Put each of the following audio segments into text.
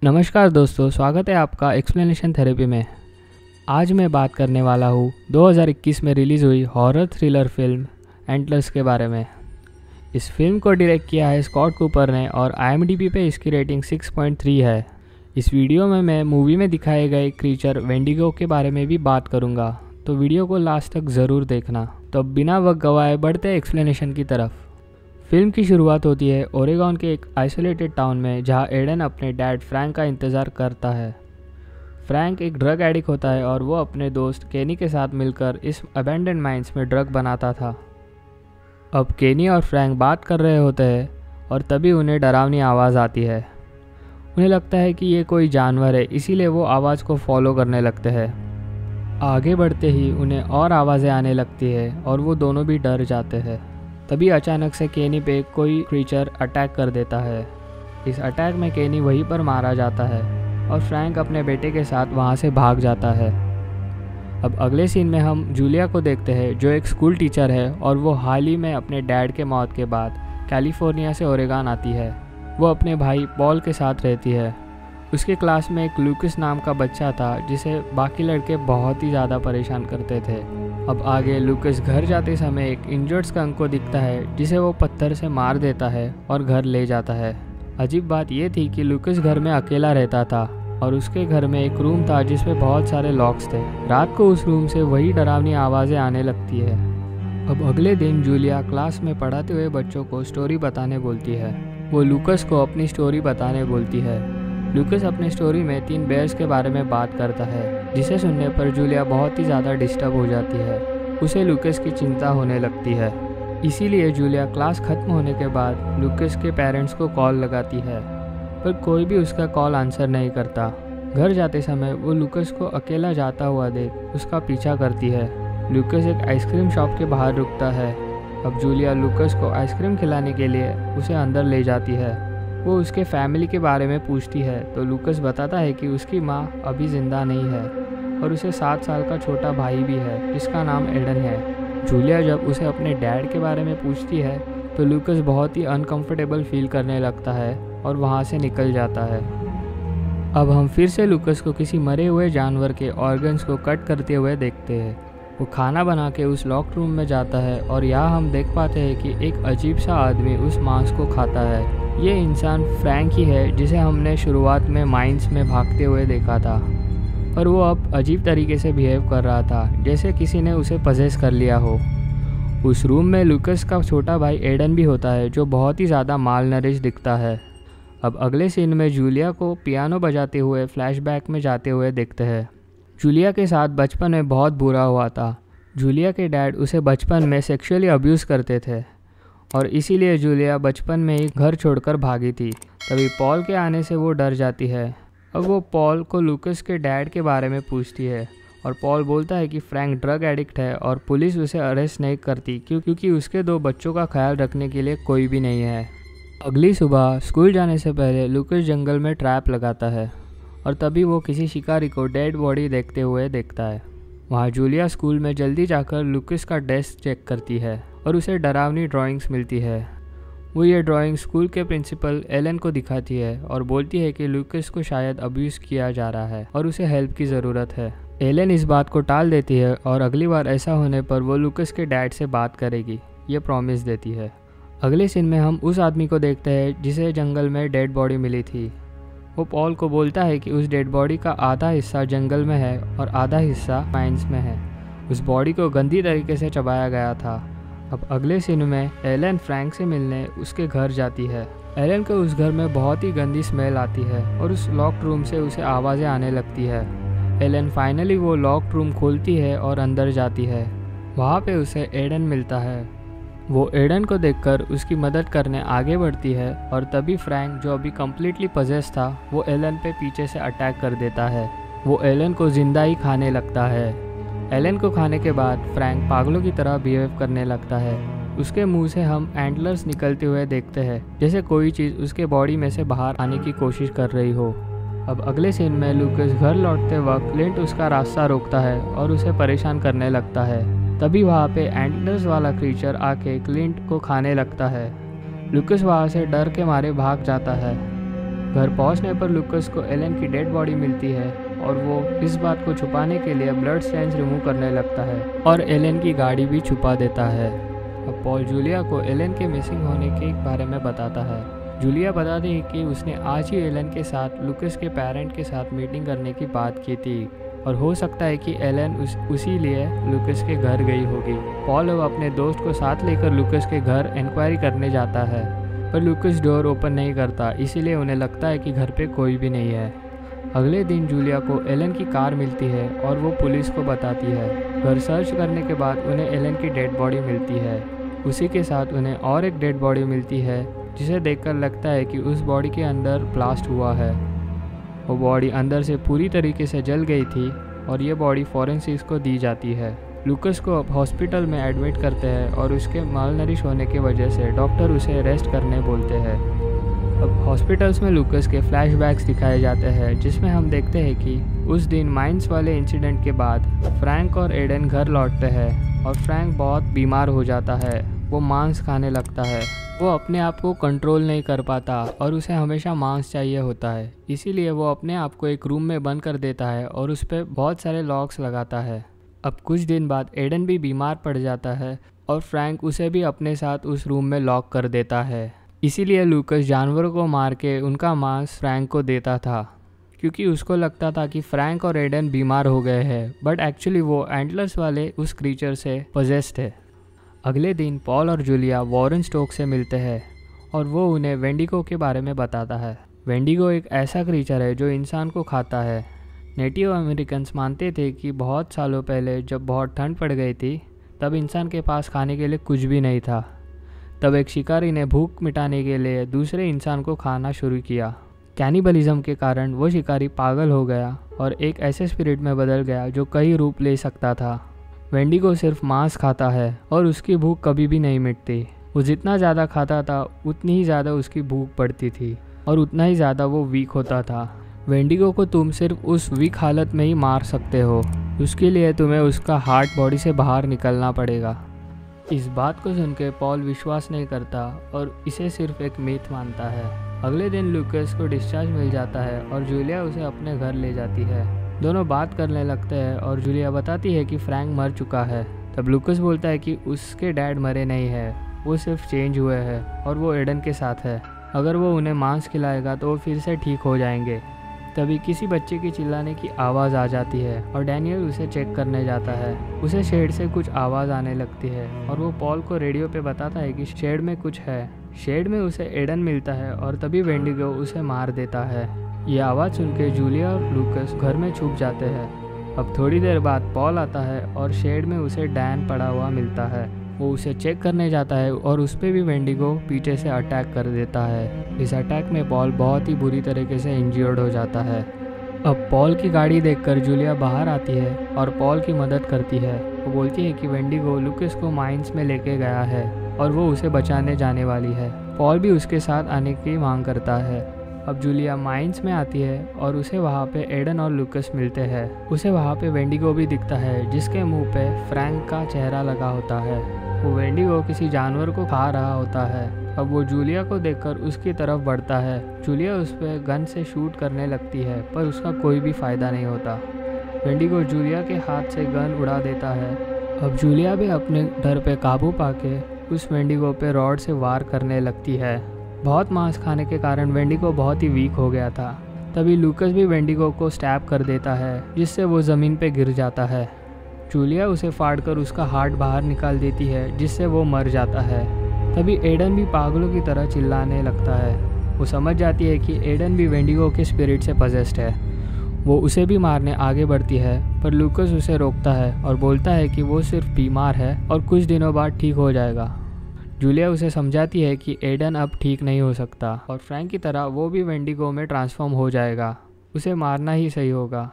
नमस्कार दोस्तों, स्वागत है आपका एक्सप्लेनेशन थेरेपी में। आज मैं बात करने वाला हूँ 2021 में रिलीज़ हुई हॉरर थ्रिलर फिल्म एंटलर्स के बारे में। इस फिल्म को डायरेक्ट किया है स्कॉट कूपर ने और IMDb पे इसकी रेटिंग 6.3 है। इस वीडियो में मैं मूवी में दिखाए गए क्रीचर वेंडिगो के बारे में भी बात करूँगा, तो वीडियो को लास्ट तक ज़रूर देखना। तो अब बिना वक्त गवाए बढ़ते एक्सप्लेनेशन की तरफ। फिल्म की शुरुआत होती है ओरेगॉन के एक आइसोलेटेड टाउन में, जहां एडन अपने डैड फ्रैंक का इंतज़ार करता है। फ्रैंक एक ड्रग एडिक्ट होता है और वो अपने दोस्त केनी के साथ मिलकर इस अबैंडन्ड माइंस में ड्रग बनाता था। अब केनी और फ्रैंक बात कर रहे होते हैं और तभी उन्हें डरावनी आवाज़ आती है। उन्हें लगता है कि ये कोई जानवर है, इसीलिए वो आवाज़ को फॉलो करने लगते हैं। आगे बढ़ते ही उन्हें और आवाज़ें आने लगती है और वो दोनों भी डर जाते हैं। तभी अचानक से केनी पे कोई क्रीचर अटैक कर देता है। इस अटैक में केनी वहीं पर मारा जाता है और फ्रैंक अपने बेटे के साथ वहाँ से भाग जाता है। अब अगले सीन में हम जूलिया को देखते हैं, जो एक स्कूल टीचर है और वो हाल ही में अपने डैड के मौत के बाद कैलिफोर्निया से ओरेगॉन आती है। वो अपने भाई पॉल के साथ रहती है। उसके क्लास में एक लूकस नाम का बच्चा था जिसे बाकी लड़के बहुत ही ज़्यादा परेशान करते थे। अब आगे लूकस घर जाते समय एक इंजर्ड स्कंक को दिखता है, जिसे वो पत्थर से मार देता है और घर ले जाता है। अजीब बात यह थी कि लूकस घर में अकेला रहता था और उसके घर में एक रूम था जिसमें बहुत सारे लॉक्स थे। रात को उस रूम से वही डरावनी आवाज़ें आने लगती है। अब अगले दिन जूलिया क्लास में पढ़ाते हुए बच्चों को स्टोरी बताने बोलती है। वो लूकस को अपनी स्टोरी बताने बोलती है। लूकस अपने स्टोरी में 3 बेयर्स के बारे में बात करता है, जिसे सुनने पर जूलिया बहुत ही ज़्यादा डिस्टर्ब हो जाती है। उसे लूकस की चिंता होने लगती है। इसीलिए जूलिया क्लास खत्म होने के बाद लूकस के पेरेंट्स को कॉल लगाती है, पर कोई भी उसका कॉल आंसर नहीं करता। घर जाते समय वो लूकस को अकेला जाता हुआ देख उसका पीछा करती है। लूकस एक आइसक्रीम शॉप के बाहर रुकता है। अब जूलिया लूकस को आइसक्रीम खिलाने के लिए उसे अंदर ले जाती है। वो उसके फैमिली के बारे में पूछती है तो लूकस बताता है कि उसकी माँ अभी ज़िंदा नहीं है और उसे 7 साल का छोटा भाई भी है जिसका नाम एडन है। जूलिया जब उसे अपने डैड के बारे में पूछती है तो लूकस बहुत ही अनकंफर्टेबल फील करने लगता है और वहाँ से निकल जाता है। अब हम फिर से लूकस को किसी मरे हुए जानवर के ऑर्गन्स को कट करते हुए देखते हैं। वो खाना बना के उस लॉक रूम में जाता है और यहाँ हम देख पाते हैं कि एक अजीब सा आदमी उस मांस को खाता है। ये इंसान फ्रैंक ही है जिसे हमने शुरुआत में माइंस में भागते हुए देखा था, पर वो अब अजीब तरीके से बिहेव कर रहा था, जैसे किसी ने उसे पजेस कर लिया हो। उस रूम में लूकस का छोटा भाई एडन भी होता है, जो बहुत ही ज़्यादा मालनरिश दिखता है। अब अगले सीन में जूलिया को पियानो बजाते हुए फ्लैशबैक में जाते हुए देखते हैं। जूलिया के साथ बचपन में बहुत बुरा हुआ था। जूलिया के डैड उसे बचपन में सेक्सुअली अब्यूज़ करते थे और इसीलिए जूलिया बचपन में ही घर छोड़कर भागी थी। तभी पॉल के आने से वो डर जाती है। अब वो पॉल को लूकस के डैड के बारे में पूछती है और पॉल बोलता है कि फ्रैंक ड्रग एडिक्ट है और पुलिस उसे अरेस्ट नहीं करती क्योंकि उसके 2 बच्चों का ख्याल रखने के लिए कोई भी नहीं है। अगली सुबह स्कूल जाने से पहले लूकस जंगल में ट्रैप लगाता है और तभी वो किसी शिकारी को डेड बॉडी देखते हुए देखता है। वहाँ जूलिया स्कूल में जल्दी जाकर लूकस का डेस्क चेक करती है और उसे डरावनी ड्राइंग्स मिलती है। वो ये ड्राइंग स्कूल के प्रिंसिपल एलन को दिखाती है और बोलती है कि लूकस को शायद अब्यूज़ किया जा रहा है और उसे हेल्प की ज़रूरत है। एलन इस बात को टाल देती है और अगली बार ऐसा होने पर वो लूकस के डैड से बात करेगी, ये प्रॉमिस देती है। अगले सीन में हम उस आदमी को देखते हैं जिसे जंगल में डेड बॉडी मिली थी। वो पॉल को बोलता है कि उस डेड बॉडी का आधा हिस्सा जंगल में है और आधा हिस्सा माइंस में है। उस बॉडी को गंदी तरीके से चबाया गया था। अब अगले सीन में एलन फ्रैंक से मिलने उसके घर जाती है। एलन को उस घर में बहुत ही गंदी स्मेल आती है और उस लॉक्ड रूम से उसे आवाज़ें आने लगती है। एलन फाइनली वो लॉक्ड रूम खोलती है और अंदर जाती है। वहाँ पे उसे एडन मिलता है। वो एडन को देखकर उसकी मदद करने आगे बढ़ती है और तभी फ्रैंक, जो अभी कम्प्लीटली पजेस था, वो एलन पे पीछे से अटैक कर देता है। वो एलन को जिंदा ही खाने लगता है। एलन को खाने के बाद फ्रैंक पागलों की तरह बिहेव करने लगता है। उसके मुंह से हम एंटलर्स निकलते हुए देखते हैं, जैसे कोई चीज़ उसके बॉडी में से बाहर आने की कोशिश कर रही हो। अब अगले सीन में लूकस घर लौटते वक्त क्लिंट उसका रास्ता रोकता है और उसे परेशान करने लगता है। तभी वहाँ पे एंटलर्स वाला क्रीचर आके क्लिंट को खाने लगता है। लूकस वहाँ से डर के मारे भाग जाता है। घर पहुंचने पर लूकस को एलन की डेड बॉडी मिलती है और वो इस बात को छुपाने के लिए ब्लड स्टेन्स रिमूव करने लगता है और एलन की गाड़ी भी छुपा देता है। अब पॉल जूलिया को एलन के मिसिंग होने के बारे में बताता है। जूलिया बताती है कि उसने आज ही एलन के साथ लूकस के पेरेंट के साथ मीटिंग करने की बात की थी और हो सकता है कि एलन उसी लिए लूकस के घर गई होगी। पॉल अब अपने दोस्त को साथ लेकर लूकस के घर इंक्वायरी करने जाता है, पर लूकस डोर ओपन नहीं करता, इसीलिए उन्हें लगता है कि घर पे कोई भी नहीं है। अगले दिन जूलिया को एलन की कार मिलती है और वो पुलिस को बताती है। घर सर्च करने के बाद उन्हें एलन की डेड बॉडी मिलती है। उसी के साथ उन्हें और एक डेड बॉडी मिलती है जिसे देखकर लगता है कि उस बॉडी के अंदर ब्लास्ट हुआ है। वो बॉडी अंदर से पूरी तरीके से जल गई थी और ये बॉडी फॉरेंसिक्स को दी जाती है। लूकस को अब हॉस्पिटल में एडमिट करते हैं और उसके मालनरिश होने की वजह से डॉक्टर उसे रेस्ट करने बोलते हैं। अब हॉस्पिटल्स में लूकस के फ्लैशबैक्स दिखाए जाते हैं जिसमें हम देखते हैं कि उस दिन माइंस वाले इंसिडेंट के बाद फ्रैंक और एडन घर लौटते हैं और फ्रैंक बहुत बीमार हो जाता है। वो मांस खाने लगता है। वो अपने आप को कंट्रोल नहीं कर पाता और उसे हमेशा मांस चाहिए होता है, इसीलिए वो अपने आप को एक रूम में बंद कर देता है और उस पर बहुत सारे लॉक्स लगाता है। अब कुछ दिन बाद एडन भी बीमार पड़ जाता है और फ्रैंक उसे भी अपने साथ उस रूम में लॉक कर देता है। इसीलिए लूकस जानवरों को मार के उनका मांस फ्रैंक को देता था, क्योंकि उसको लगता था कि फ्रैंक और एडन बीमार हो गए हैं, बट एक्चुअली वो एंटलर्स वाले उस क्रीचर से पजेस्ड थे। अगले दिन पॉल और जूलिया वॉरेन स्टोक से मिलते हैं और वो उन्हें वेंडिगो के बारे में बताता है। वेंडिगो एक ऐसा क्रीचर है जो इंसान को खाता है। नेटिव अमेरिकन्स मानते थे कि बहुत सालों पहले जब बहुत ठंड पड़ गई थी तब इंसान के पास खाने के लिए कुछ भी नहीं था। तब एक शिकारी ने भूख मिटाने के लिए दूसरे इंसान को खाना शुरू किया। कैनिबलिज्म के कारण वो शिकारी पागल हो गया और एक ऐसे स्पिरिट में बदल गया जो कई रूप ले सकता था। वेंडिगो सिर्फ मांस खाता है और उसकी भूख कभी भी नहीं मिटती। वो जितना ज़्यादा खाता था उतनी ही ज़्यादा उसकी भूख बढ़ती थी और उतना ही ज़्यादा वो वीक होता था। वेंडिगो को तुम सिर्फ उस वीक हालत में ही मार सकते हो, उसके लिए तुम्हें उसका हार्ट बॉडी से बाहर निकलना पड़ेगा। इस बात को सुनकर पॉल विश्वास नहीं करता और इसे सिर्फ एक मिथ मानता है। अगले दिन लूकस को डिस्चार्ज मिल जाता है और जूलिया उसे अपने घर ले जाती है। दोनों बात करने लगते हैं और जूलिया बताती है कि फ्रैंक मर चुका है। तब लूकस बोलता है कि उसके डैड मरे नहीं है, वो सिर्फ चेंज हुए हैं और वो एडन के साथ है। अगर वो उन्हें मांस खिलाएगा तो वो फिर से ठीक हो जाएंगे। तभी किसी बच्चे की चिल्लाने की आवाज़ आ जाती है और डैनियल उसे चेक करने जाता है। उसे शेड से कुछ आवाज़ आने लगती है और वो पॉल को रेडियो पे बताता है कि शेड में कुछ है। शेड में उसे एडन मिलता है और तभी वेंडिगो उसे मार देता है। ये आवाज़ सुन के जूलिया और लूकस घर में छुप जाते हैं। अब थोड़ी देर बाद पॉल आता है और शेड में उसे डैन पड़ा हुआ मिलता है। वो उसे चेक करने जाता है और उस पर भी वेंडिगो पीछे से अटैक कर देता है। इस अटैक में पॉल बहुत ही बुरी तरीके से इंजर्ड हो जाता है। अब पॉल की गाड़ी देखकर जूलिया बाहर आती है और पॉल की मदद करती है। वो बोलती है कि वेंडिगो लूकस को माइंस में लेके गया है और वो उसे बचाने जाने वाली है। पॉल भी उसके साथ आने की मांग करता है। अब जूलिया माइंस में आती है और उसे वहाँ पे एडन और लूकस मिलते हैं। उसे वहाँ पे वेंडिगो भी दिखता है जिसके मुंह पे फ्रैंक का चेहरा लगा होता है। वो वेंडिगो किसी जानवर को खा रहा होता है। अब वो जूलिया को देखकर उसकी तरफ बढ़ता है। जूलिया उस पर गन से शूट करने लगती है पर उसका कोई भी फ़ायदा नहीं होता। वेंडिगो जूलिया के हाथ से गन उड़ा देता है। अब जूलिया भी अपने डर पे काबू पाके उस वेंडिगो पे रॉड से वार करने लगती है। बहुत मांस खाने के कारण वेंडिगो बहुत ही वीक हो गया था। तभी लूकस भी वेंडिगो को स्टैब कर देता है जिससे वो ज़मीन पे गिर जाता है। जूलिया उसे फाड़कर उसका हार्ट बाहर निकाल देती है जिससे वो मर जाता है। तभी एडन भी पागलों की तरह चिल्लाने लगता है। वो समझ जाती है कि एडन भी वेंडिगो के स्पिरिट से पजेस्ड है। वो उसे भी मारने आगे बढ़ती है पर लूकस उसे रोकता है और बोलता है कि वो सिर्फ बीमार है और कुछ दिनों बाद ठीक हो जाएगा। जूलिया उसे समझाती है कि एडन अब ठीक नहीं हो सकता और फ्रैंक की तरह वो भी वेंडिगो में ट्रांसफॉर्म हो जाएगा, उसे मारना ही सही होगा।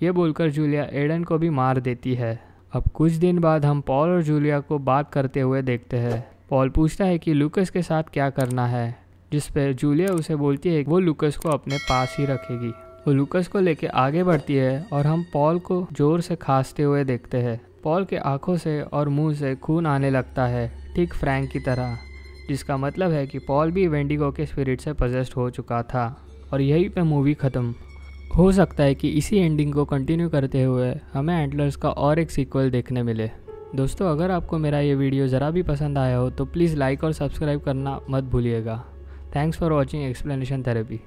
ये बोलकर जूलिया एडन को भी मार देती है। अब कुछ दिन बाद हम पॉल और जूलिया को बात करते हुए देखते हैं। पॉल पूछता है कि लूकस के साथ क्या करना है, जिस पर जूलिया उसे बोलती है कि वो लूकस को अपने पास ही रखेगी। वो लूकस को लेके आगे बढ़ती है और हम पॉल को जोर से खांसते हुए देखते हैं। पॉल के आंखों से और मुंह से खून आने लगता है, ठीक फ्रैंक की तरह, जिसका मतलब है कि पॉल भी वेंडिगो के स्पिरिट से पजेस्ड हो चुका था। और यहीं पे मूवी ख़त्म। हो सकता है कि इसी एंडिंग को कंटिन्यू करते हुए हमें एंटलर्स का और एक सीक्वल देखने मिले। दोस्तों, अगर आपको मेरा ये वीडियो ज़रा भी पसंद आया हो तो प्लीज़ लाइक और सब्सक्राइब करना मत भूलिएगा। Thanks for watching explanation therapy.